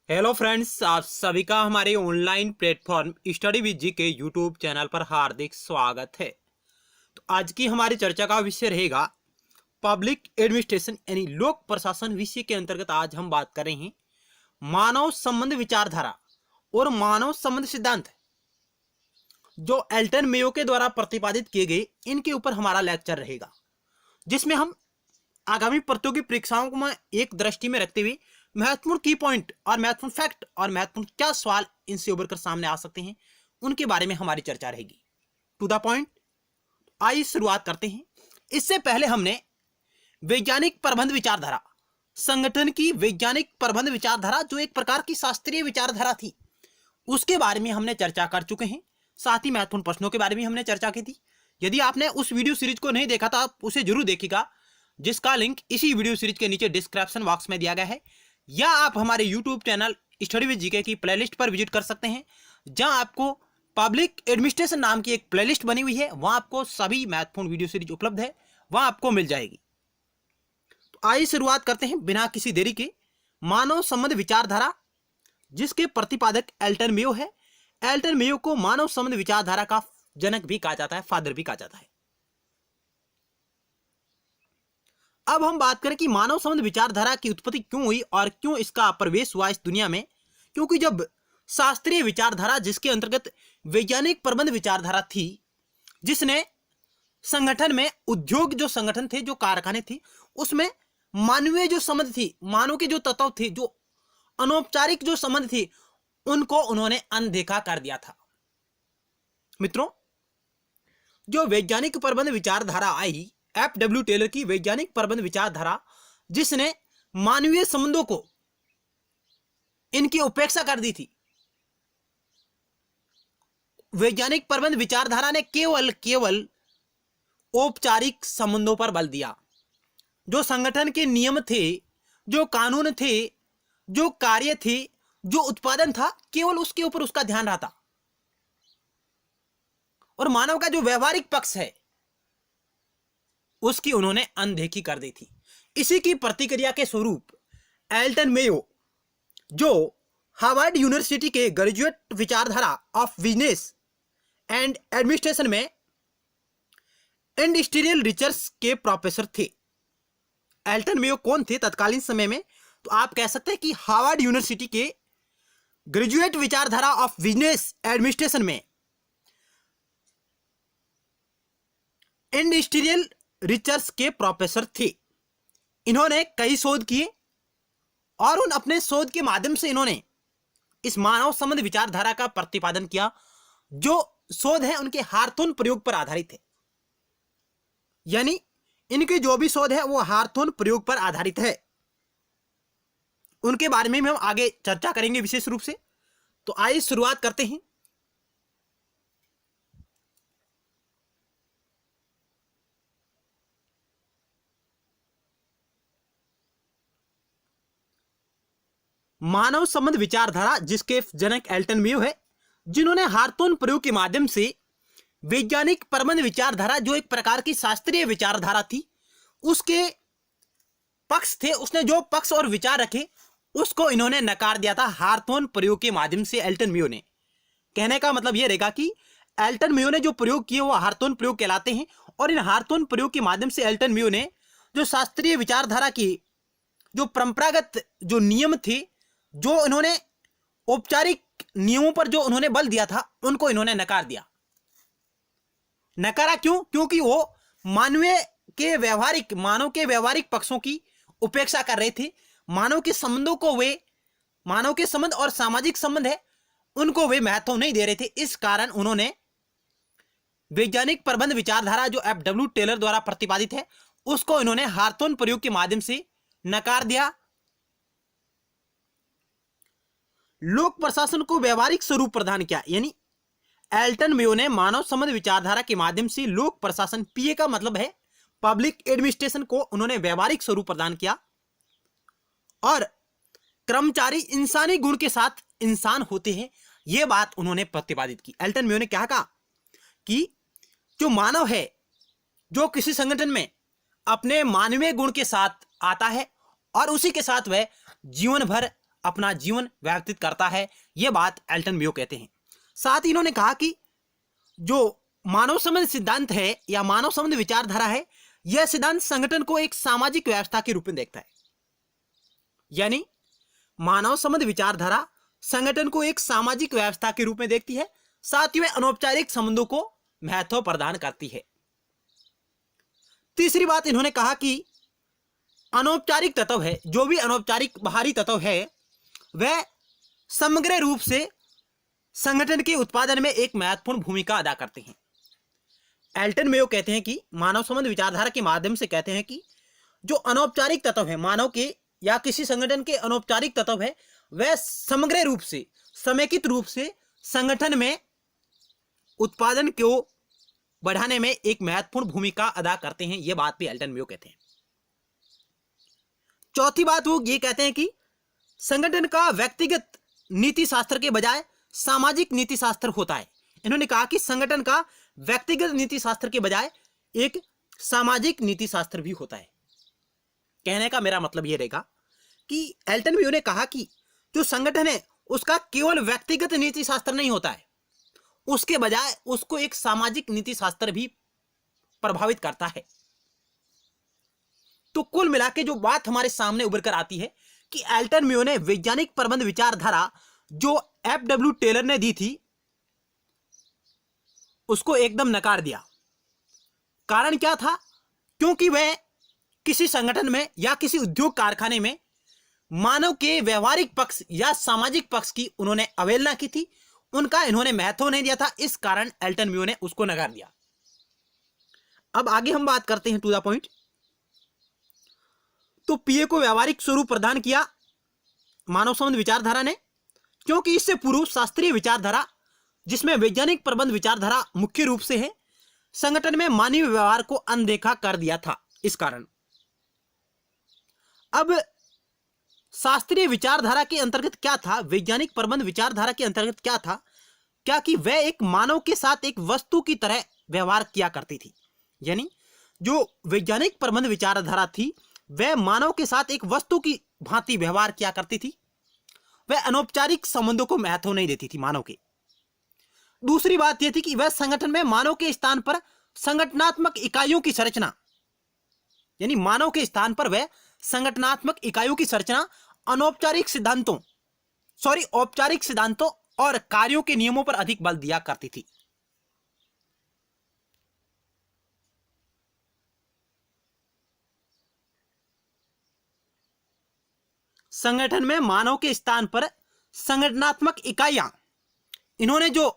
Hello friends, आप सभी का हमारे ऑनलाइन प्लेटफॉर्म स्टडी विद जी के यूट्यूब चैनल पर हार्दिक स्वागत है। तो आज की हमारी चर्चा का विषय रहेगा पब्लिक एडमिनिस्ट्रेशन यानी लोक प्रशासन। विषय के अंतर्गत आज हम बात कर रहे हैं मानव संबंध विचारधारा और मानव संबंध सिद्धांत जो एल्टन मेयो के द्वारा प्रतिपादित किए गए, इनके ऊपर हमारा लेक्चर रहेगा, जिसमें हम आगामी प्रतियोगी परीक्षाओं को एक दृष्टि में रखते हुए महत्वपूर्ण की पॉइंट और महत्वपूर्ण फैक्ट और महत्वपूर्ण क्या सवाल इनसे उभर कर सामने आ सकते हैं, उनके बारे में हमारी चर्चा रहेगी। टू द पॉइंट, आइए शुरुआत करते हैं। इससे पहले हमने वैज्ञानिक प्रबंध विचारधारा, संगठन की वैज्ञानिक प्रबंध विचारधारा जो एक प्रकार की शास्त्रीय विचारधारा थी, उसके बारे में हमने चर्चा कर चुके हैं। साथ ही महत्वपूर्ण प्रश्नों के बारे में हमने चर्चा की थी। यदि आपने उस वीडियो सीरीज को नहीं देखा तो आप उसे जरूर देखिएगा, जिसका लिंक इसी वीडियो सीरीज के नीचे डिस्क्रिप्शन बॉक्स में दिया गया है, या आप हमारे YouTube channel study with GK की प्लेलिस्ट पर विजिट कर सकते हैं, जहां आपको पब्लिक एडमिनिस्ट्रेशन नाम की एक प्लेलिस्ट बनी हुई है। वहां आपको सभी महत्वपूर्ण वीडियो सीरीज उपलब्ध है, वहां आपको मिल जाएगी। तो आइए शुरुआत करते हैं बिना किसी देरी के। मानव संबंध विचारधारा, जिसके प्रतिपादक एल्टन मेयो है। एल्टन मेयो को मानव संबंध विचारधारा का जनक भी कहा जाता है, फादर भी कहा जाता है। अब हम बात करें कि मानव संबंध विचारधारा की उत्पत्ति क्यों हुई और क्यों इसका प्रवेश हुआ इस दुनिया में। क्योंकि जब शास्त्रीय विचारधारा, जिसके अंतर्गत वैज्ञानिक प्रबंध विचारधारा थी, जिसने संगठन में उद्योग जो संगठन थे, जो कारखाने थे, उसमें मानवीय जो संबंध थी, मानव के जो तत्व थे, जो अनौपचारिक जो संबंध थे, उनको उन्होंने अनदेखा कर दिया था। मित्रों, जो वैज्ञानिक प्रबंध विचारधारा आई, एफ.डब्ल्यू. टेलर की वैज्ञानिक प्रबंध विचारधारा, जिसने मानवीय संबंधों को इनकी उपेक्षा कर दी थी। वैज्ञानिक प्रबंध विचारधारा ने केवल औपचारिक संबंधों पर बल दिया। जो संगठन के नियम थे, जो कानून थे, जो कार्य थे, जो उत्पादन था, केवल उसके ऊपर उसका ध्यान रहता। और मानव का जो व्यवहारिक पक्ष है, उसकी उन्होंने अनदेखी कर दी थी। इसी की प्रतिक्रिया के स्वरूप एल्टन मेयो, जो हार्वर्ड यूनिवर्सिटी के ग्रेजुएट विचारधारा ऑफ बिजनेस एंड एडमिनिस्ट्रेशन में इंडस्ट्रियल रिसर्च के प्रोफेसर थे। एल्टन मेयो कौन थे तत्कालीन समय में? तो आप कह सकते हैं कि हार्वर्ड यूनिवर्सिटी के ग्रेजुएट विचारधारा ऑफ बिजनेस एडमिनिस्ट्रेशन में इंडस्ट्रियल रिसर्च के प्रोफेसर थे। इन्होंने कई शोध किए और उन अपने शोध के माध्यम से इन्होंने इस मानव संबंध विचारधारा का प्रतिपादन किया। जो शोध है उनके हार्थोन प्रयोग पर आधारित है, यानी इनके जो भी शोध है वो हार्थोन प्रयोग पर आधारित है। उनके बारे में हम आगे चर्चा करेंगे विशेष रूप से। तो आइए शुरुआत करते हैं। मानव संबंध विचारधारा, जिसके जनक एल्टन मेयो है, जिन्होंने हार्थोन प्रयोग के माध्यम से वैज्ञानिक प्रबंध विचारधारा, जो एक प्रकार की शास्त्रीय विचारधारा थी, उसके पक्ष थे, उसने जो पक्ष और विचार रखे उसको इन्होंने नकार दिया था हार्थोन प्रयोग के माध्यम से। एल्टन मेयो ने, कहने का मतलब यह रहेगा कि एल्टन मेयो ने जो प्रयोग किए वो हार्थोन प्रयोग कहलाते हैं। और इन हार्थोन प्रयोग के माध्यम से एल्टन मेयो ने जो शास्त्रीय विचारधारा की जो परंपरागत जो नियम थे, जो इन्होंने औपचारिक नियमों पर जो उन्होंने बल दिया था, उनको इन्होंने नकार दिया। नकारा क्यों? क्योंकि वो मानव के व्यवहारिक पक्षों की उपेक्षा कर रहे थे। मानव के संबंधों को मानव के संबंध और सामाजिक संबंध है, उनको वे महत्व नहीं दे रहे थे। इस कारण उन्होंने वैज्ञानिक प्रबंध विचारधारा, जो एफ.डब्ल्यू. टेलर द्वारा प्रतिपादित है, उसको इन्होंने हार्थोन प्रयोग के माध्यम से नकार दिया। लोक प्रशासन को व्यवहारिक स्वरूप प्रदान किया, यानी एल्टन मेयो ने मानव संबंध विचारधारा के माध्यम से लोक प्रशासन, पीए का मतलब है पब्लिक एडमिनिस्ट्रेशन, को उन्होंने व्यवहारिक स्वरूप प्रदान किया। और कर्मचारी इंसानी गुण के साथ इंसान होते हैं, यह बात उन्होंने प्रतिपादित की। एल्टन मेयो ने क्या कहा कि जो मानव है, जो किसी संगठन में अपने मानवीय गुण के साथ आता है और उसी के साथ वह जीवन भर अपना जीवन व्यतीत करता है। यह बात एल्टन मेयो कहते हैं। साथ ही इन्होंने कहा कि जो मानव संबंध सिद्धांत है या मानव संबंध विचारधारा है, यह सिद्धांत संगठन को एक सामाजिक व्यवस्था के रूप में देखता है। यानी मानव संबंध विचारधारा संगठन को एक सामाजिक व्यवस्था के रूप में देखती है, साथ ही में अनौपचारिक संबंधों को महत्व प्रदान करती है। तीसरी बात इन्होंने कहा कि अनौपचारिक तत्व है, जो भी अनौपचारिक बाहरी तत्व है, वह समग्र रूप से संगठन के उत्पादन में एक महत्वपूर्ण भूमिका अदा करते हैं। एल्टन मेयो कहते हैं कि मानव संबंध विचारधारा के माध्यम से कहते हैं कि जो अनौपचारिक तत्व है मानव के या किसी संगठन के अनौपचारिक तत्व है, वह समग्र रूप से समेकित रूप से संगठन में उत्पादन को बढ़ाने में एक महत्वपूर्ण भूमिका अदा करते हैं। यह बात भी एल्टन मेयो कहते हैं। चौथी बात वो ये कहते हैं कि संगठन का व्यक्तिगत नीति शास्त्र के बजाय सामाजिक नीति शास्त्र होता है। इन्होंने कहा कि संगठन का व्यक्तिगत नीति शास्त्र के बजाय एक सामाजिक नीति शास्त्र भी होता है। कहने का मेरा मतलब यह रहेगा कि एल्टन मेयो ने कहा कि जो संगठन है उसका केवल व्यक्तिगत नीति शास्त्र नहीं होता है, उसके बजाय उसको एक सामाजिक नीति शास्त्र भी प्रभावित करता है। तो कुल मिला के जो बात हमारे सामने उभर कर आती है कि एल्टन मेयो ने वैज्ञानिक प्रबंध विचारधारा जो एफ.डब्ल्यू. टेलर ने दी थी उसको एकदम नकार दिया। कारण क्या था? क्योंकि वह किसी संगठन में या किसी उद्योग कारखाने में मानव के व्यवहारिक पक्ष या सामाजिक पक्ष की उन्होंने अवहेलना की थी, उनका इन्होंने महत्व नहीं दिया था। इस कारण एल्टन मेयो ने उसको नकार दिया। अब आगे हम बात करते हैं टू द पॉइंट। तो पीए को व्यवहारिक स्वरूप प्रदान किया मानव संबंध विचारधारा ने, क्योंकि इससे पूर्व शास्त्रीय विचारधारा जिसमें वैज्ञानिक प्रबंध विचारधारा मुख्य रूप से है, संगठन में मानवीय व्यवहार को अनदेखा कर दिया था। इस कारण अब शास्त्रीय विचारधारा के अंतर्गत क्या था, वैज्ञानिक प्रबंध विचारधारा के अंतर्गत क्या था, क्या कि वह एक मानव के साथ एक वस्तु की तरह व्यवहार किया करती थी। यानी जो वैज्ञानिक प्रबंध विचारधारा थी वह मानव के साथ एक वस्तु की भांति व्यवहार किया करती थी। वह अनौपचारिक संबंधों को महत्व नहीं देती थी मानव के। दूसरी बात यह थी कि वह संगठन में मानव के स्थान पर संगठनात्मक इकाइयों की संरचना, यानी मानव के स्थान पर वह संगठनात्मक इकाइयों की संरचना औपचारिक सिद्धांतों और कार्यों के नियमों पर अधिक बल दिया करती थी। संगठन में मानव के स्थान पर संगठनात्मक इकाइयां, इन्होंने जो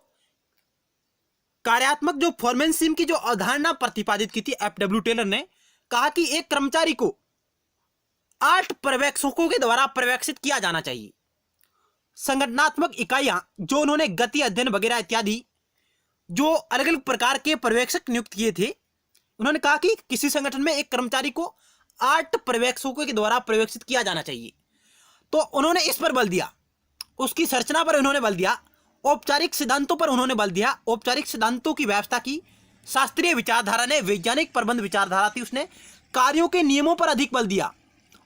कार्यात्मक जो फॉर्मेनसिम की जो अवधारणा प्रतिपादित की थी एफ.डब्ल्यू. टेलर ने, कहा कि एक कर्मचारी को 8 पर्यवेक्षकों के द्वारा पर्यवेक्षित किया जाना चाहिए। संगठनात्मक इकाइयां जो उन्होंने गति अध्ययन वगैरह इत्यादि जो अलग अलग प्रकार के पर्यवेक्षक नियुक्त किए थे, उन्होंने कहा कि किसी संगठन में एक कर्मचारी को 8 पर्यवेक्षकों के द्वारा पर्यवेक्षित किया जाना चाहिए। तो उन्होंने इस पर बल दिया, उसकी संरचना पर उन्होंने बल दिया, औपचारिक सिद्धांतों पर उन्होंने बल दिया। औपचारिक सिद्धांतों की व्यवस्था की शास्त्रीय विचारधारा ने, वैज्ञानिक प्रबंध विचारधारा थी, उसने कार्यों के नियमों पर अधिक बल दिया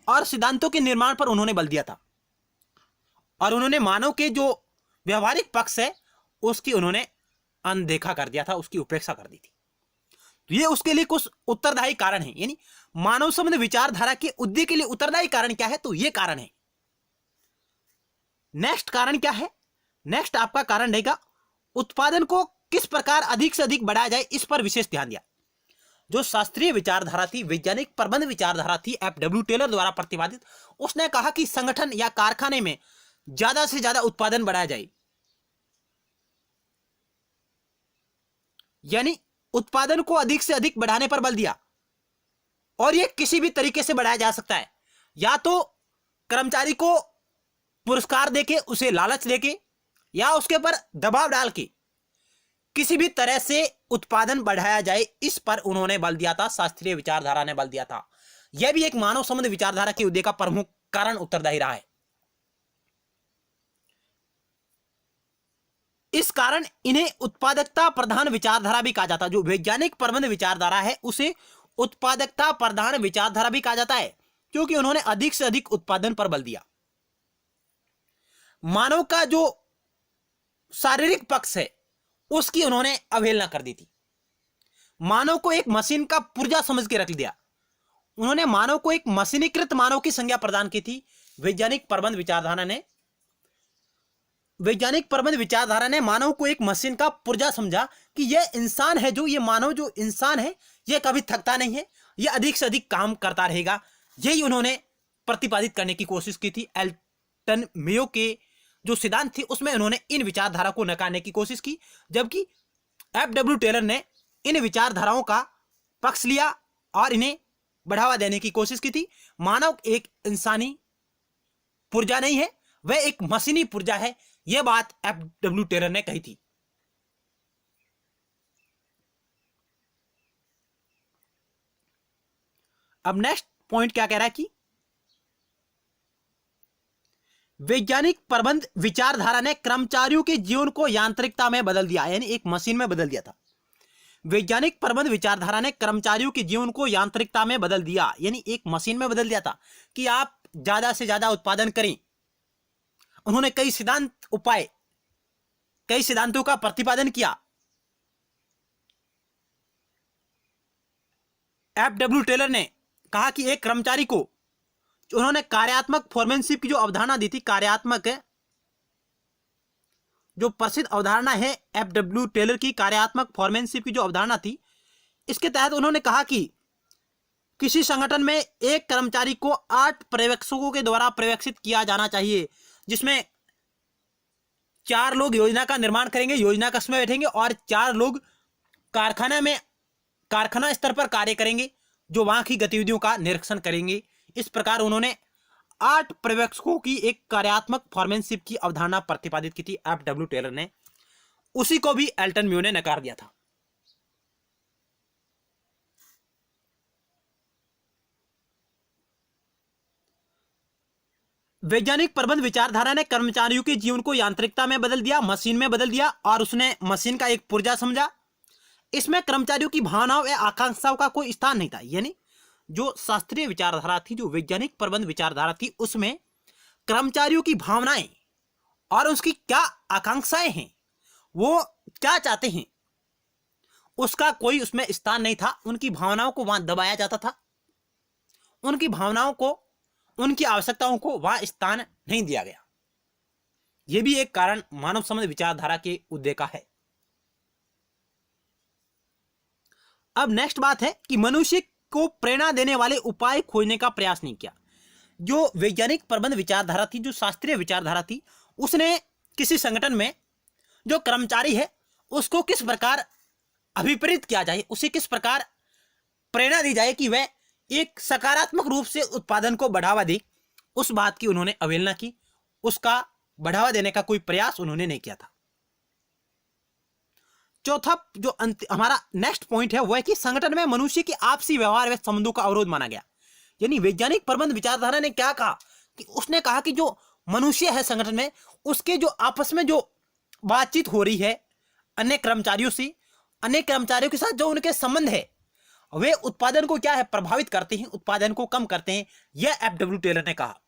और सिद्धांतों के निर्माण पर उन्होंने बल दिया था। और उन्होंने मानव के जो व्यवहारिक पक्ष है उसकी उन्होंने अनदेखा कर दिया था, उसकी उपेक्षा कर दी थी। तो ये उसके लिए कुछ उत्तरदायी कारण है। यानी मानव संबंध विचारधारा के उदय के लिए उत्तरदायी कारण क्या है? तो ये कारण है। नेक्स्ट कारण क्या है? नेक्स्ट आपका कारण रहेगा उत्पादन को किस प्रकार अधिक से अधिक बढ़ाया जाए, इस पर विशेष ध्यान दिया। जो शास्त्रीय विचारधारा थी, वैज्ञानिक प्रबंध विचारधारा थी एफ.डब्ल्यू. टेलर द्वारा प्रतिपादित, उसने कहा कि संगठन या कारखाने में ज्यादा से ज्यादा उत्पादन बढ़ाया जाए। यानी उत्पादन को अधिक से अधिक बढ़ाने पर बल दिया। और यह किसी भी तरीके से बढ़ाया जा सकता है, या तो कर्मचारी को पुरस्कार देके, उसे लालच देके, या उसके पर दबाव डाल के किसी भी तरह से उत्पादन बढ़ाया जाए, इस पर उन्होंने बल दिया था, शास्त्रीय विचारधारा ने बल दिया था। यह भी एक मानव संबंध विचारधारा के उदय का प्रमुख कारण उत्तरदायी रहा है। इस कारण इन्हें उत्पादकता प्रधान विचारधारा भी कहा जाता है। जो वैज्ञानिक प्रबंध विचारधारा है उसे उत्पादकता प्रधान विचारधारा भी कहा जाता है, क्योंकि उन्होंने अधिक से अधिक उत्पादन पर बल दिया। मानव का जो शारीरिक पक्ष है उसकी उन्होंने अवहेलना कर दी थी। मानव को एक मशीन का पुर्जा समझ के रख दिया। उन्होंने मानव को एक मशीनीकृत मानव की संज्ञा प्रदान की थी। वैज्ञानिक प्रबंध विचारधारा ने मानव को एक मशीन का पुर्जा समझा कि यह इंसान है, जो ये मानव जो इंसान है यह कभी थकता नहीं है, यह अधिक से अधिक काम करता रहेगा। यही उन्होंने प्रतिपादित करने की कोशिश की थी। एल्टन मेयो के जो सिद्धांत थे उसमें उन्होंने इन विचारधारा को नकारने की कोशिश की, जबकि एफ.डब्ल्यू. टेलर ने इन विचारधाराओं का पक्ष लिया और इन्हें बढ़ावा देने की कोशिश की थी। मानव एक इंसानी पुर्जा नहीं है, वह एक मशीनी पुर्जा है। यह बात एफ.डब्ल्यू. टेलर ने कही थी। अब नेक्स्ट पॉइंट क्या कह रहा है कि वैज्ञानिक प्रबंध विचारधारा ने कर्मचारियों के जीवन को यांत्रिकता में बदल दिया, यानी एक मशीन में बदल दिया था। वैज्ञानिक प्रबंध विचारधारा ने कर्मचारियों के जीवन को यांत्रिकता में बदल दिया, यानी एक मशीन में बदल दिया था कि आप ज्यादा से ज्यादा उत्पादन करें। उन्होंने कई सिद्धांतों का प्रतिपादन किया। एफ.डब्ल्यू. टेलर ने कहा कि एक कर्मचारी को, उन्होंने कार्यात्मक फोरमैनशिप की जो अवधारणा दी थी, कार्यात्मक जो प्रसिद्ध अवधारणा है एफ.डब्ल्यू. टेलर की, कार्यात्मक फोरमैनशिप की जो अवधारणा थी, इसके तहत उन्होंने कहा कि किसी संगठन में एक कर्मचारी को 8 पर्यवेक्षकों के द्वारा पर्यवेक्षित किया जाना चाहिए, जिसमें 4 लोग योजना का निर्माण करेंगे, योजना कक्ष में बैठेंगे, और 4 लोग कारखाना स्तर पर कार्य करेंगे, जो वहां की गतिविधियों का निरीक्षण करेंगे। इस प्रकार उन्होंने 8 पर्यवेक्षकों की एक कार्यात्मक फोरमैनशिप की अवधारणा प्रतिपादित की थी एफ.डब्ल्यू. टेलर ने। उसी को भी एल्टन म्यू ने नकार दिया था। वैज्ञानिक प्रबंध विचारधारा ने कर्मचारियों के जीवन को यांत्रिकता में बदल दिया, मशीन में बदल दिया, और उसने मशीन का एक पुर्जा समझा। इसमें कर्मचारियों की भावनाओं या आकांक्षाओं का कोई स्थान नहीं था। यानी जो शास्त्रीय विचारधारा थी, जो वैज्ञानिक प्रबंध विचारधारा थी, उसमें कर्मचारियों की भावनाएं और उसकी क्या आकांक्षाएं हैं, वो क्या चाहते हैं, उसका कोई उसमें स्थान नहीं था। उनकी भावनाओं को वहां दबाया जाता था, उनकी भावनाओं को, उनकी आवश्यकताओं को वहां स्थान नहीं दिया गया। यह भी एक कारण मानव संबंध विचारधारा के उदय का है। अब नेक्स्ट बात है कि मनुष्य को प्रेरणा देने वाले उपाय खोजने का प्रयास नहीं किया। जो वैज्ञानिक प्रबंध विचारधारा थी, जो शास्त्रीय विचारधारा थी, उसने किसी संगठन में जो कर्मचारी है उसको किस प्रकार अभिप्रेरित किया जाए, उसे किस प्रकार प्रेरणा दी जाए कि वह एक सकारात्मक रूप से उत्पादन को बढ़ावा दे, उस बात की उन्होंने अवहेलना की। उसका बढ़ावा देने का कोई प्रयास उन्होंने नहीं किया था। चौथा जो हमारा नेक्स्ट पॉइंट है वह है कि संगठन में मनुष्य के आपसी व्यवहार व संबंधों का अवरोध माना गया। यानी वैज्ञानिक प्रबंध विचारधारा ने क्या कहा कि उसने कहा कि जो मनुष्य है संगठन में, उसके जो आपस में जो बातचीत हो रही है अन्य कर्मचारियों से, अन्य कर्मचारियों के साथ जो उनके संबंध है, वे उत्पादन को क्या है, प्रभावित करते हैं, उत्पादन को कम करते हैं। यह एफ.डब्ल्यू. टेलर ने कहा।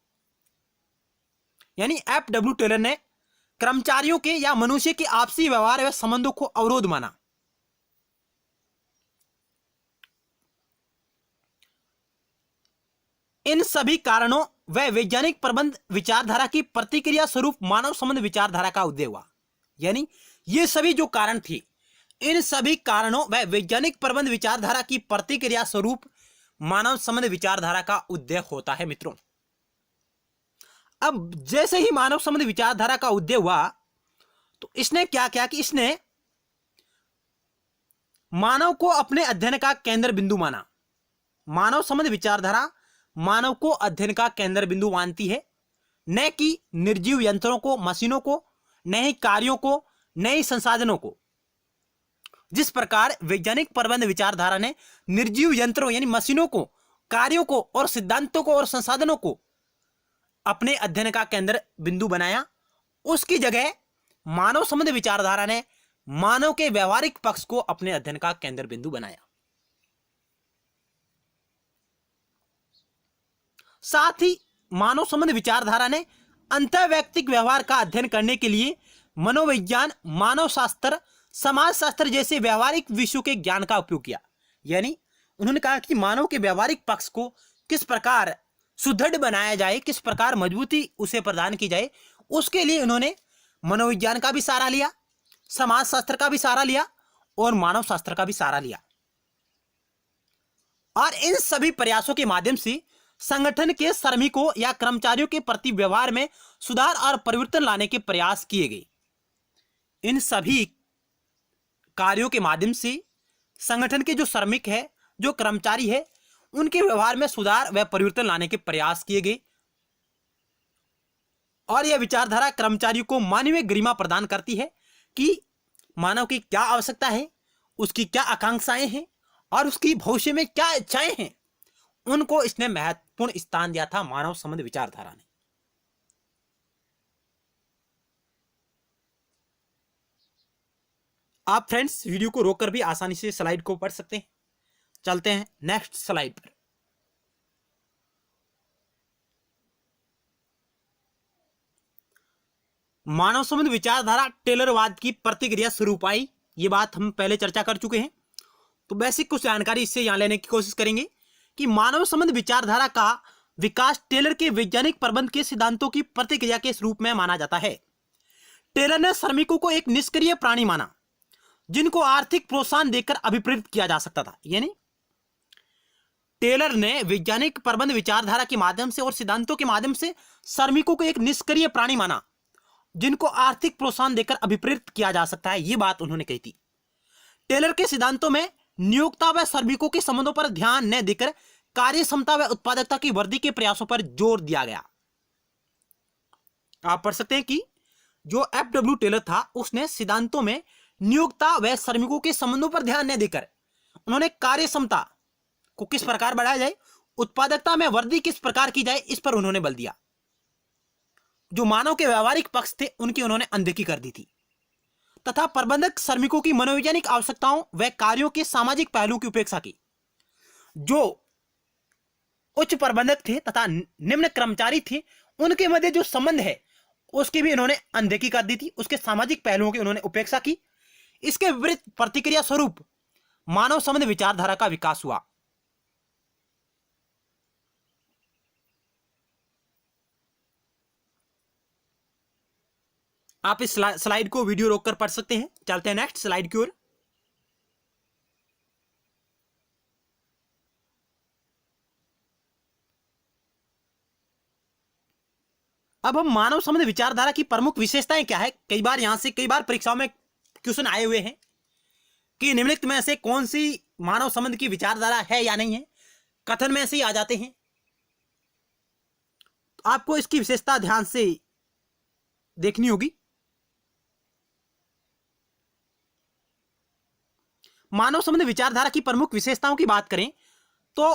यानी एफ.डब्ल्यू. टेलर ने कर्मचारियों के या मनुष्य के आपसी व्यवहार व संबंधों को अवरोध माना। इन सभी कारणों व वैज्ञानिक प्रबंध विचारधारा की प्रतिक्रिया स्वरूप मानव संबंध विचारधारा का उदय हुआ। यानी ये सभी जो कारण थे, इन सभी कारणों व वैज्ञानिक प्रबंध विचारधारा की प्रतिक्रिया स्वरूप मानव संबंध विचारधारा का उदय होता है। मित्रों, अब जैसे ही मानव संबंध विचारधारा का उदय हुआ तो इसने क्या किया कि इसने मानव को अपने अध्ययन का केंद्र बिंदु माना। मानव संबंध विचारधारा मानव को अध्ययन का केंद्र बिंदु मानती है, न कि निर्जीव यंत्रों को, मशीनों को, नए कार्यों को, नए संसाधनों को। जिस प्रकार वैज्ञानिक प्रबंध विचारधारा ने निर्जीव यंत्रों यानी मशीनों को, कार्यों को और सिद्धांतों को और संसाधनों को अपने अध्ययन का केंद्र बिंदु बनाया, उसकी जगह मानव संबंध विचारधारा ने मानव के व्यवहारिक पक्ष को अपने अध्ययन का केंद्र बिंदु बनाया। साथ ही मानव संबंध विचारधारा ने अंतर्वैयक्तिक व्यवहार का अध्ययन करने के लिए मनोविज्ञान, मानव शास्त्र, समाज शास्त्र जैसे व्यवहारिक विषयों के ज्ञान का उपयोग किया। यानी उन्होंने कहा कि मानव के व्यवहारिक पक्ष को किस प्रकार सुदृढ़ बनाया जाए, किस प्रकार मजबूती उसे प्रदान की जाए, उसके लिए उन्होंने मनोविज्ञान का भी सहारा लिया, समाज शास्त्र का भी सहारा लिया और मानव शास्त्र का भी सहारा लिया। और इन सभी प्रयासों के माध्यम से संगठन के श्रमिकों या कर्मचारियों के प्रति व्यवहार में सुधार और परिवर्तन लाने के प्रयास किए गए। इन सभी कार्यों के माध्यम से संगठन के जो श्रमिक है, जो कर्मचारी है, उनके व्यवहार में सुधार व परिवर्तन लाने के प्रयास किए गए। और यह विचारधारा कर्मचारियों को मानवीय गरिमा प्रदान करती है कि मानव की क्या आवश्यकता है, उसकी क्या आकांक्षाएं हैं और उसकी भविष्य में क्या इच्छाएं हैं, उनको इसने महत्वपूर्ण स्थान दिया था मानव संबंध विचारधारा ने। आप फ्रेंड्स वीडियो को रोककर भी आसानी से स्लाइड को पढ़ सकते हैं। चलते हैं नेक्स्ट स्लाइड पर। मानव संबंध विचारधारा टेलरवाद की प्रतिक्रिया स्वरूप आई, ये बात हम पहले चर्चा कर चुके हैं। तो बेसिक कुछ जानकारी इससे यहां लेने की कोशिश करेंगे कि मानव संबंध विचारधारा का विकास टेलर के वैज्ञानिक प्रबंध के सिद्धांतों की प्रतिक्रिया के रूप में माना जाता है। टेलर ने श्रमिकों को एक निष्क्रिय प्राणी माना जिनको आर्थिक प्रोत्साहन देकर अभिप्रेरित किया जा सकता था। यानी टेलर ने वैज्ञानिक प्रबंध विचारधारा के माध्यम से और सिद्धांतों के माध्यम से श्रमिकों को एक निष्क्रिय प्राणी माना जिनको आर्थिक प्रोत्साहन देकर अभिप्रेरित किया जा सकता है, ये बात उन्होंने कही थी। टेलर के सिद्धांतों में नियोक्ता व श्रमिकों के संबंधों पर ध्यान न देकर कार्य क्षमता व उत्पादकता की वृद्धि के प्रयासों पर जोर दिया गया। आप पढ़ सकते हैं कि जो एफ.डब्ल्यू. टेलर था, उसने सिद्धांतों में नियोक्ता व श्रमिकों के संबंधों पर ध्यान न देकर उन्होंने कार्य क्षमता को किस प्रकार बढ़ाया जाए, उत्पादकता में वृद्धि किस प्रकार की जाए, इस पर उन्होंने बल दिया। जो मानव के व्यवहारिक पक्ष थे उनकी उन्होंने अनदेखी कर दी थी तथा प्रबंधक श्रमिकों की मनोवैज्ञानिक आवश्यकताओं व कार्यों के सामाजिक पहलुओं की उपेक्षा की। जो उच्च प्रबंधक थे तथा निम्न कर्मचारी थे, उनके मध्य जो संबंध है उसकी भी उन्होंने अनदेखी कर दी थी, उसके सामाजिक पहलुओं की उन्होंने उपेक्षा की। इसके विपरीत प्रतिक्रिया स्वरूप मानव संबंध विचारधारा का विकास हुआ। आप इस स्लाइड को वीडियो रोककर पढ़ सकते हैं। चलते हैं नेक्स्ट स्लाइड की ओर। अब हम मानव संबंध विचारधारा की प्रमुख विशेषताएं क्या है, कई बार परीक्षाओं में क्वेश्चन आए हुए हैं कि निम्नलिखित में से कौन सी मानव संबंध की विचारधारा है या नहीं है, कथन में से ही आ जाते हैं। तो आपको इसकी विशेषता ध्यान से देखनी होगी। मानव संबंध विचारधारा की प्रमुख विशेषताओं की बात करें तो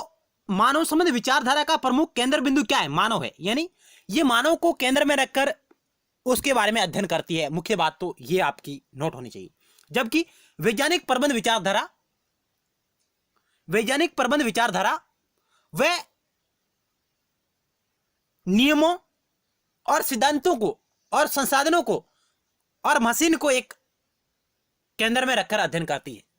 मानव संबंध विचारधारा का प्रमुख केंद्र बिंदु क्या है, मानव है। यानी ये मानव को केंद्र में रखकर उसके बारे में अध्ययन करती है। मुख्य बात तो ये आपकी नोट होनी चाहिए। जबकि वैज्ञानिक प्रबंध विचारधारा वह नियमों और सिद्धांतों को और संसाधनों को और मशीन को एक केंद्र में रखकर अध्ययन करती है।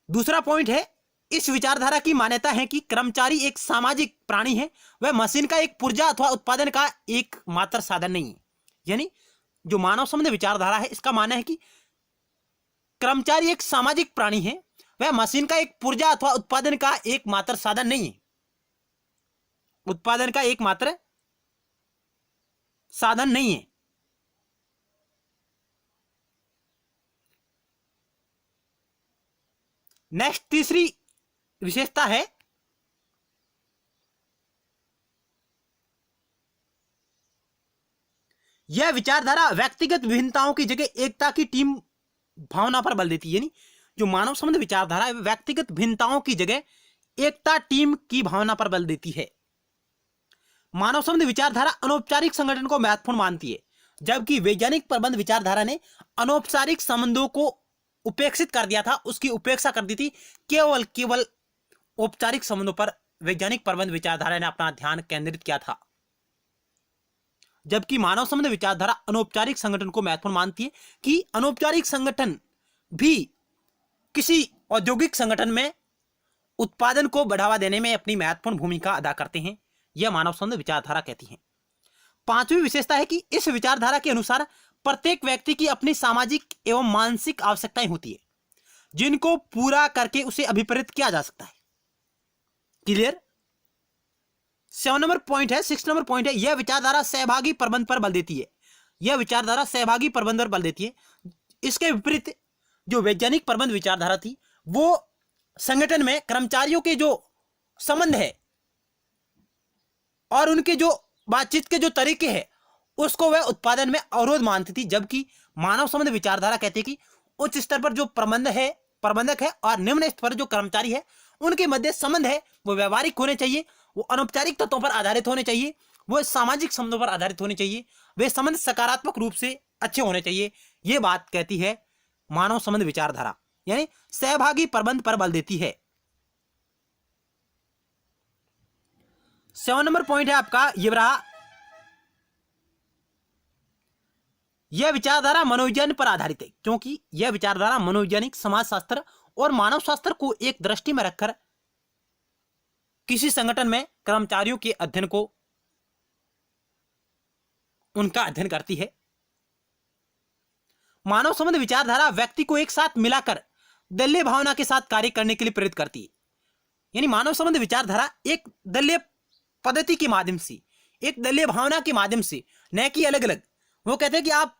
दूसरा पॉइंट है, इस विचारधारा की मान्यता है कि कर्मचारी एक सामाजिक प्राणी है, वह मशीन का एक पुर्जा अथवा उत्पादन का एक मात्र साधन नहीं है। यानी जो मानव संबंध विचारधारा है, इसका मानना है कि कर्मचारी एक सामाजिक प्राणी है, वह मशीन का एक पुर्जा अथवा उत्पादन का एक मात्र साधन नहीं है, उत्पादन का एक मात्र साधन नहीं है। नेक्स्ट तीसरी विशेषता है यह विचारधारा व्यक्तिगत विभिन्नताओं की जगह एकता की टीम भावना पर बल देती है। यानी जो मानव संबंध विचारधारा है व्यक्तिगत भिन्नताओं की जगह एकता टीम की भावना पर बल देती है। मानव संबंध विचारधारा अनौपचारिक संगठन को महत्वपूर्ण मानती है, जबकि वैज्ञानिक प्रबंध विचारधारा ने अनौपचारिक संबंधों को उपेक्षित कर दिया था, उसकी उपेक्षा कर दी थी। केवल औपचारिक संबंधों पर वैज्ञानिक प्रबंध विचारधारा ने अपना ध्यान केंद्रित किया था। जबकि मानव संबंध विचारधारा अनौपचारिक संगठन को महत्वपूर्ण मानती है कि अनौपचारिक संगठन भी किसी औद्योगिक संगठन में उत्पादन को बढ़ावा देने में अपनी महत्वपूर्ण भूमिका अदा करते हैं, यह मानव संबंध विचारधारा कहती है। पांचवी विशेषता है कि इस विचारधारा के अनुसार प्रत्येक व्यक्ति की अपनी सामाजिक एवं मानसिक आवश्यकताएं होती है, जिनको पूरा करके उसे अभिप्रेरित किया जा सकता है। क्लियर? 6 नंबर पॉइंट है यह विचारधारा सहभागी प्रबंध पर बल देती है। यह विचारधारा सहभागी प्रबंध पर बल देती है। इसके विपरीत जो वैज्ञानिक प्रबंध विचारधारा थी वो संगठन में कर्मचारियों के जो संबंध है और उनके जो बातचीत के जो तरीके हैं उसको वह उत्पादन में अवरोध मानती थी, जबकि मानव संबंध विचारधारा कहती है कि उच्च स्तर पर जो प्रबंधक है और निम्न स्तर पर जो कर्मचारी है उनके मध्य संबंध है वो व्यवहारिक होने चाहिए, वो अनौपचारिक तत्वों पर आधारित होने चाहिए, वो सामाजिक संबंधों पर आधारित होने चाहिए, वे संबंध सकारात्मक रूप से अच्छे होने चाहिए। ये बात कहती है मानव संबंध विचारधारा, यानी सहभागी प्रबंध पर बल देती है। 7 नंबर पॉइंट है आपका ये रहा, यह विचारधारा मनोविज्ञान पर आधारित है, क्योंकि यह विचारधारा मनोवैज्ञानिक, समाजशास्त्र और मानव शास्त्र को एक दृष्टि में रखकर किसी संगठन में कर्मचारियों के अध्ययन को उनका अध्ययन करती है। मानव संबंध विचारधारा व्यक्ति को एक साथ मिलाकर दलीय भावना के साथ कार्य करने के लिए प्रेरित करती है। यानी मानव संबंध विचारधारा एक दलीय पद्धति के माध्यम से, एक दलीय भावना के माध्यम से, न कि अलग अलग, वो कहते हैं कि आप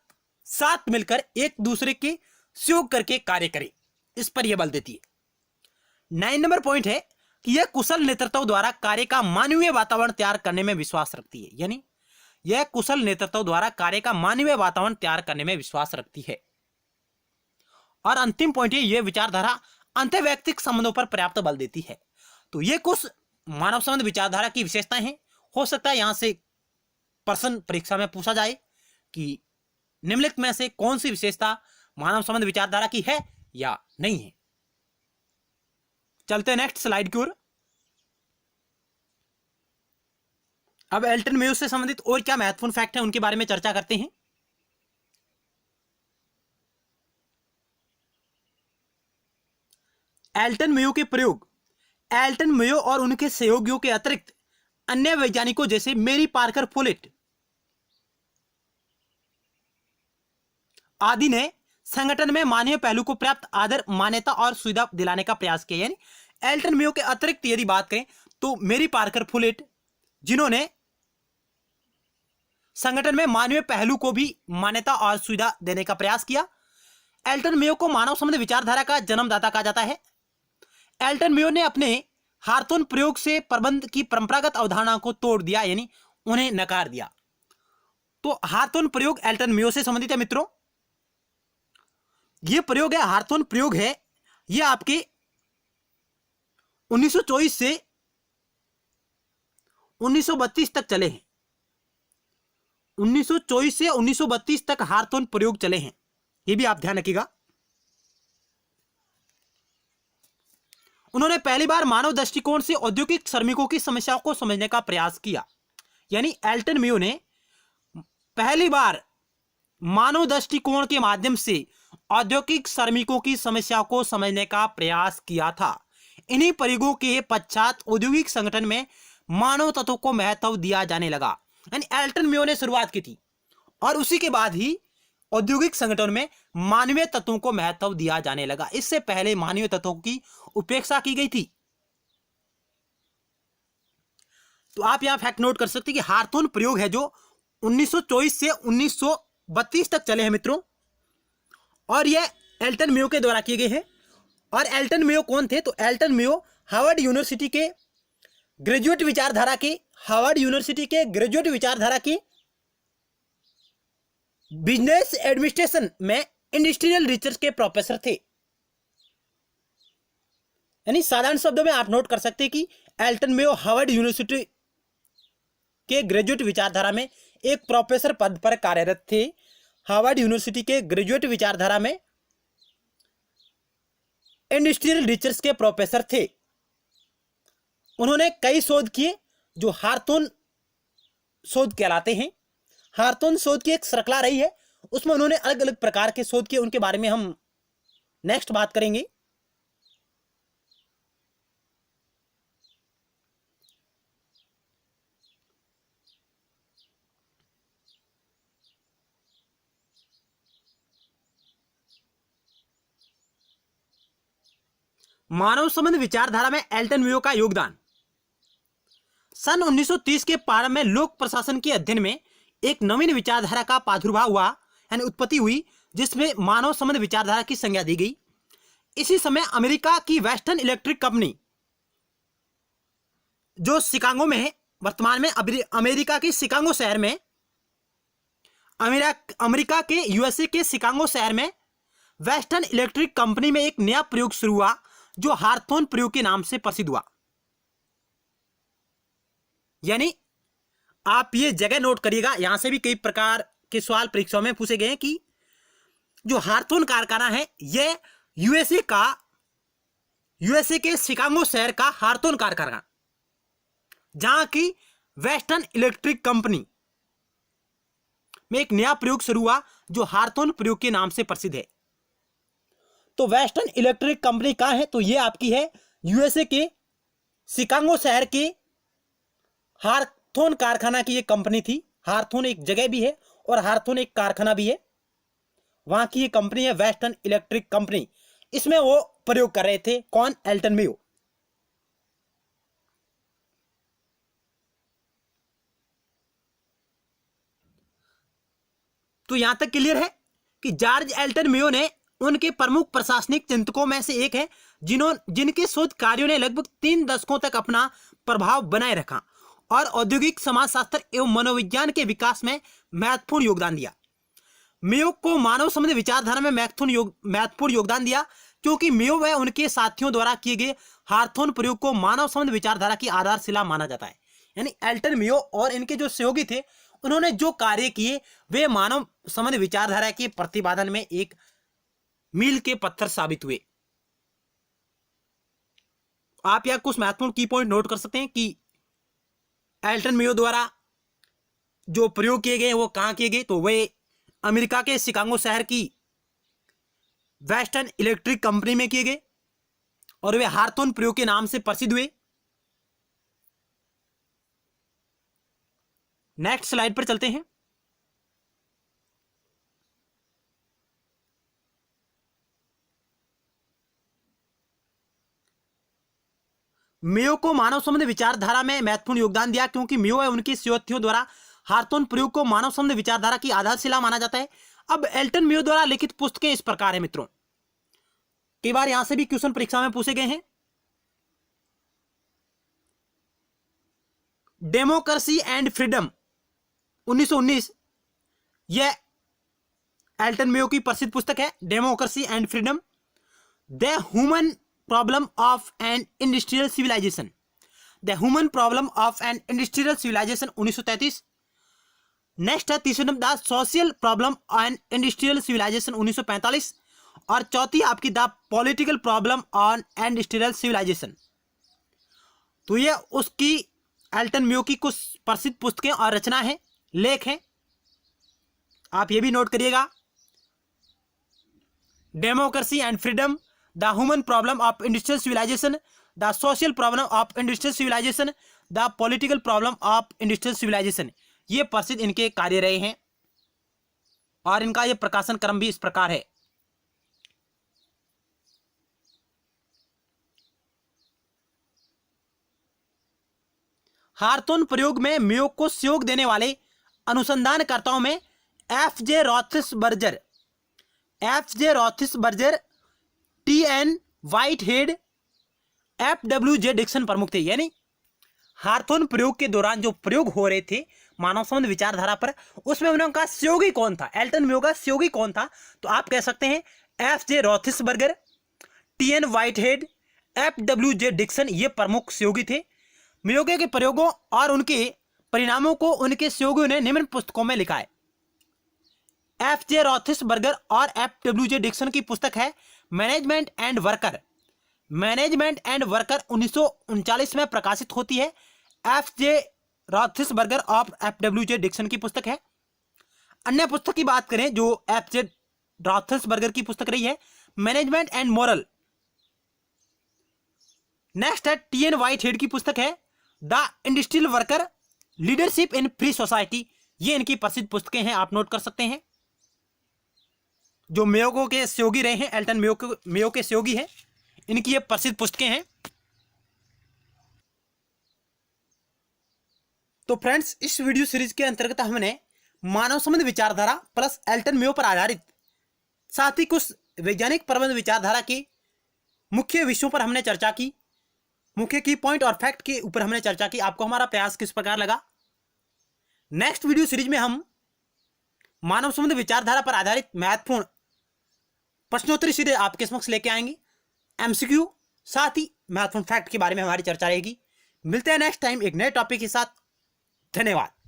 साथ मिलकर एक दूसरे के सहयोग करके कार्य करें, इस पर यह बल देती है। 9 नंबर पॉइंट है कि यह कुशल नेतृत्व द्वारा कार्य का मानवीय वातावरण तैयार करने में विश्वास रखती है। यानी यह कुशल नेतृत्व द्वारा कार्य का मानवीय वातावरण तैयार करने में विश्वास रखती है। और अंतिम पॉइंट है यह विचारधारा अंतर्वैयक्तिक संबंधों पर पर्याप्त बल देती है। तो ये कुछ मानव संबंध विचारधारा की विशेषताएं हैं। हो सकता है यहां से प्रश्न परीक्षा में पूछा जाए कि निम्नलिखित में से कौन सी विशेषता मानव संबंध विचारधारा की है या नहीं है। चलते हैं नेक्स्ट स्लाइड की ओर। अब एल्टन मेयो से संबंधित और क्या महत्वपूर्ण फैक्ट है उनके बारे में चर्चा करते हैं। एल्टन मेयो के प्रयोग एल्टन मेयो और उनके सहयोगियों के अतिरिक्त अन्य वैज्ञानिकों जैसे मेरी पार्कर फोलेट आदि ने संगठन में मानवीय पहलू को पर्याप्त आदर, मान्यता और सुविधा दिलाने का प्रयास किया। यानी एल्टन मेयो के अतिरिक्त यदि बात करें तो मेरी पार्कर फोलेट, जिन्होंने संगठन में मानवीय पहलू को भी मान्यता और सुविधा देने का प्रयास किया। एल्टन मेयो को मानव संबंध विचारधारा का जन्मदाता कहा जाता है। एल्टन मेयो ने अपने हार्थोन प्रयोग से प्रबंध की परंपरागत अवधारणा को तोड़ दिया, यानी उन्हें नकार दिया। तो हार्थोन प्रयोग एल्टन मेयो से संबंधित है मित्रों। यह प्रयोग है, हार्थोन प्रयोग है, यह आपके 1924 से 1932 तक चले हैं। 1924 से 1932 तक हार्थोन प्रयोग चले हैं, यह भी आप ध्यान रखिएगा। उन्होंने पहली बार मानव दृष्टिकोण से औद्योगिक श्रमिकों की समस्याओं को समझने का प्रयास किया। यानी एल्टन मेयो ने पहली बार मानव दृष्टिकोण के माध्यम से औद्योगिक श्रमिकों की समस्याओं को समझने का प्रयास किया था। इन्हीं प्रयोगों के पश्चात औद्योगिक संगठन में मानव तत्वों को महत्व दिया जाने लगा। यानी एल्टन मेयो ने शुरुआत की थी और उसी के बाद ही औद्योगिक संगठन में मानवीय तत्वों को महत्व दिया जाने लगा। इससे पहले मानवीय तत्वों की उपेक्षा की गई थी। तो आप यहां फैक्ट नोट कर सकते हैं कि हार्थोन प्रयोग है जो 1924 से 1932 तक चले हैं मित्रों, और यह एल्टन मेयो के द्वारा किए गए हैं। और एल्टन मेयो कौन थे? तो एल्टन मेयो हार्वर्ड यूनिवर्सिटी के ग्रेजुएट विचारधारा के बिजनेस एडमिनिस्ट्रेशन में इंडस्ट्रियल रिसर्च के प्रोफेसर थे। यानी साधारण शब्दों में आप नोट कर सकते हैं कि एल्टन मेयो हार्वर्ड यूनिवर्सिटी के ग्रेजुएट विचारधारा में एक प्रोफेसर पद पर कार्यरत थे। हार्वर्ड यूनिवर्सिटी के ग्रेजुएट विचारधारा में इंडस्ट्रियल रिसर्च के प्रोफेसर थे। उन्होंने कई शोध किए जो हार्थोन शोध कहलाते हैं। हार्थोन शोध की एक श्रृंखला रही है, उसमें उन्होंने अलग अलग प्रकार के शोध किए, उनके बारे में हम नेक्स्ट बात करेंगे। मानव संबंध विचारधारा में एल्टन मेयो का योगदान। सन 1930 के प्रारंभ में लोक प्रशासन के अध्ययन में एक नवीन विचारधारा का प्रादुर्भाव हुआ, यानी उत्पत्ति हुई, जिसमें मानव संबंध विचारधारा की संज्ञा दी गई। इसी समय अमेरिका की वेस्टर्न इलेक्ट्रिक कंपनी, जो शिकागो में है, वर्तमान में अमेरिका के शिकागो शहर में, अमेरिका के यूएसए के शिकागो शहर में वेस्टर्न इलेक्ट्रिक कंपनी में एक नया प्रयोग शुरू हुआ, जो हार्थोन प्रयोग के नाम से प्रसिद्ध हुआ। यानी आप ये जगह नोट करिएगा, यहां से भी कई प्रकार के सवाल परीक्षाओं में पूछे गए हैं कि जो हार्थोन कारखाना है यह यूएसए के शिकागो शहर का हार्थोन कारखाना, जहां की वेस्टर्न इलेक्ट्रिक कंपनी में एक नया प्रयोग शुरू हुआ, जो हार्थोन प्रयोग के नाम से प्रसिद्ध है। तो वेस्टर्न इलेक्ट्रिक कंपनी कहां है? तो ये आपकी है यूएसए के शिकागो शहर के हार्थोन कारखाना की एक कंपनी थी। हार्थोन एक जगह भी है और हार्थोन एक कारखाना भी है, वहां की ये कंपनी है वेस्टर्न इलेक्ट्रिक कंपनी। इसमें वो प्रयोग कर रहे थे, कौन? Elton Mayo. तो यहां तक क्लियर है कि जॉर्ज एल्टन मेयो ने उनके प्रमुख प्रशासनिक चिंतकों में से एक है, जिनके शोध कार्यों ने लगभग 3 दशकों तक अपना प्रभाव बनाए रखा और औद्योगिक समाजशास्त्र एवं मनोविज्ञान के विकास में महत्वपूर्ण योगदान दिया। मेयो को मानव संबंधी विचारधारा में महत्वपूर्ण योगदान दिया, क्योंकि मेयो व उनके साथियों द्वारा किए गए हार्थोन प्रयोग को मानव संबंध विचारधारा की आधारशिला माना जाता है। यानी एल्टन मेयो और इनके जो सहयोगी थे, उन्होंने जो कार्य किए वे मानव संबंध विचारधारा के प्रतिपादन में एक मील के पत्थर साबित हुए। आप यहां कुछ महत्वपूर्ण की पॉइंट नोट कर सकते हैं कि एल्टन मेयो द्वारा जो प्रयोग किए गए वो कहां किए गए? तो वे अमेरिका के शिकागो शहर की वेस्टर्न इलेक्ट्रिक कंपनी में किए गए और वे हार्थोन प्रयोग के नाम से प्रसिद्ध हुए। नेक्स्ट स्लाइड पर चलते हैं। मेयो को मानव संबंध विचारधारा में महत्वपूर्ण योगदान दिया, क्योंकि मेयो एवं उनके सहयोगियों द्वारा हार्थोन प्रयोग को मानव संबंध विचारधारा की आधारशिला माना जाता है। अब एल्टन मेयो द्वारा लिखित पुस्तकें इस प्रकार है मित्रों, कई बार यहां से भी क्वेश्चन परीक्षा में पूछे गए हैं। डेमोक्रेसी एंड फ्रीडम 1919, यह एल्टन मेयो की प्रसिद्ध पुस्तक है, democracy and freedom. The human problem of an industrial civilisation, the human problem of an industrial civilisation 1933। Next है तीसरे number the social problem on industrial civilisation 1945, और चौथी आपकी the political problem on industrial civilisation. तो ये उसकी Elton Mayo की कुछ प्रसिद्ध पुस्तकें और रचना है, लेख हैं, आप ये भी नोट करिएगा। Democracy and freedom, the human problem of industrial civilisation, the social problem of industrial civilisation, the political problem of industrial civilisation, ये प्रसिद्ध इनके कार्य रहे हैं और इनका ये प्रकाशन क्रम भी इस प्रकार है। हार्थोन प्रयोग में मेयो को सहयोग देने वाले अनुसंधानकर्ताओं में एफ.जे. रॉथिसबर्गर, टी.एन. व्हाइटहेड, एफ.डब्ल्यू.जे. डिक्सन प्रमुख थे। यानी हार्थोन प्रयोग के दौरान जो प्रयोग हो रहे थे मानव संबंध विचारधारा पर, उसमें उनका सहयोगी कौन था? एल्टन मेयो का सहयोगी कौन था? तो आप कह सकते हैं एफ.जे. रॉथिसबर्गर, टी.एन. व्हाइटहेड, एफ.डब्ल्यू.जे. डिक्सन, ये प्रमुख सहयोगी थे। मेयो के प्रयोगों और उनके परिणामों को उनके सहयोगियों ने निम्न पुस्तकों में लिखा है। एफ.जे. रॉथिसबर्गर और एफ.डब्ल्यू.जे. डिक्सन की पुस्तक है मैनेजमेंट एंड वर्कर, 1939 में प्रकाशित होती है। एफ.जे. रॉथिसबर्गर और एफ.डब्ल्यू.जे. डिक्सन की पुस्तक है अन्य पुस्तक की बात करें जो एफजे राथल्सबर्गर की पुस्तक रही है, मैनेजमेंट एंड मोरल। नेक्स्ट है टी.एन. व्हाइटहेड की पुस्तक है the industrial worker leadership in free society. ये इनकी प्रसिद्ध पुस्तकें हैं, आप नोट कर सकते हैं। जो मेयो के सहयोगी रहे हैं, एल्टन मेयो के सहयोगी हैं, इनकी ये प्रसिद्ध पुस्तकें हैं। तो फ्रेंड्स, इस वीडियो सीरीज के अंतर्गत हमने मानव संबंध विचारधारा प्लस एल्टन मेयो पर आधारित, साथ ही कुछ वैज्ञानिक प्रबंध विचारधारा के मुख्य विषयों पर हमने चर्चा की, मुख्य की पॉइंट और फैक्ट के ऊपर हमने चर्चा की। आपको हमारा प्रयास किस प्रकार लगा? नेक्स्ट वीडियो सीरीज में हम मानव संबंध विचारधारा पर आधारित महत्वपूर्ण प्रश्नोत्तरी सीधे आपके समक्ष लेके आएंगे, एमसीक्यू, साथ ही महत्वपूर्ण फैक्ट के बारे में हमारी चर्चा रहेगी। मिलते हैं नेक्स्ट टाइम एक नए टॉपिक के साथ। धन्यवाद।